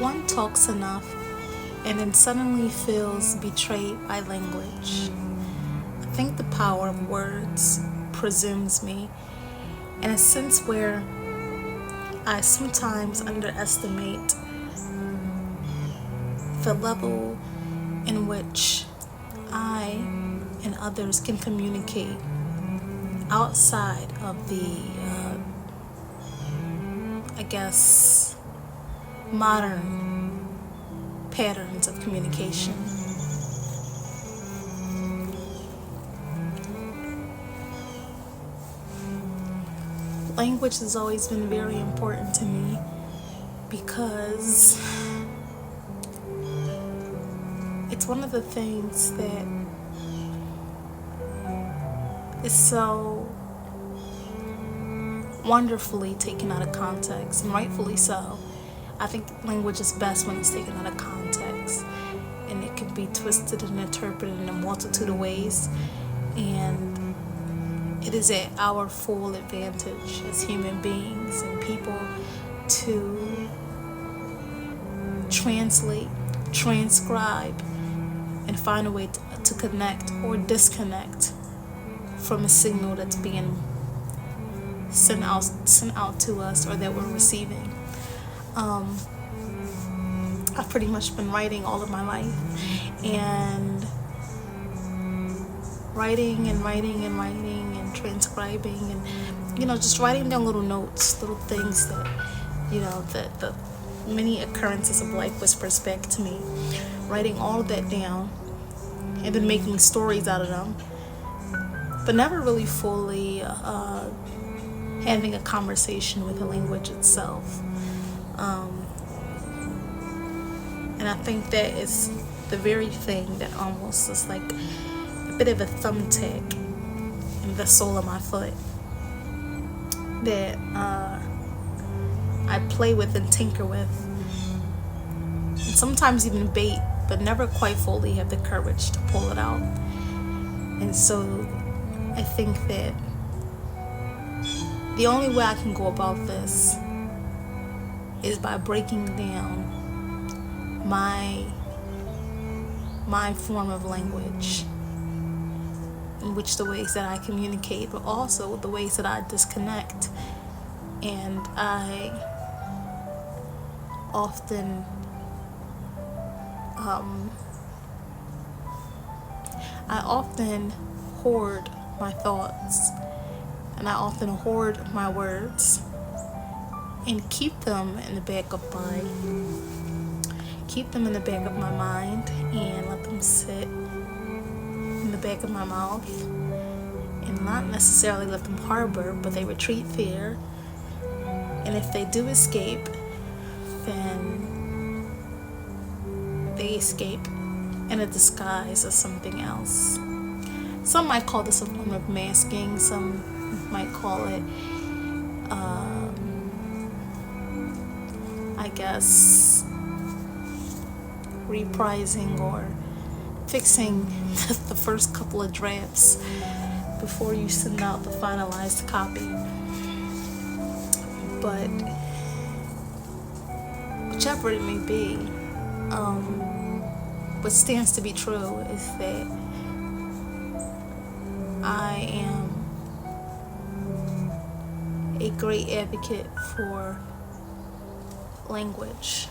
one talks enough and then suddenly feels betrayed by language. I think the power of words presumes me in a sense where I sometimes underestimate the level in which I and others can communicate outside of the, modern patterns of communication. Language has always been very important to me because it's one of the things that is so wonderfully taken out of context, and rightfully so. I think language is best when it's taken out of context, and it can be twisted and interpreted in a multitude of ways, and it is at our full advantage as human beings and people to translate, transcribe, and find a way to connect or disconnect from a signal that's being sent out to us or that we're receiving. I've pretty much been writing all of my life, and writing and transcribing, and just writing down little notes, little things that that the many occurrences of life whispers back to me. Writing all of that down and then making stories out of them, but never really fully having a conversation with the language itself. And I think that is the very thing that almost is like a bit of a thumbtack in the sole of my foot that I play with and tinker with, and sometimes even bait, but never quite fully have the courage to pull it out. And so I think that the only way I can go about this is by breaking down my form of language, in which the ways that I communicate, but also the ways that I disconnect. And I often hoard my thoughts, and I often hoard my words and keep them in the back of my mind and let them sit in the back of my mouth, and not necessarily let them harbor, but they retreat there. And if they do escape, then they escape in a disguise as something else. Some might call this a form of masking. Some might call it, reprising or fixing the first couple of drafts before you send out the finalized copy. But whichever it may be, what stands to be true is that I am a great advocate for language.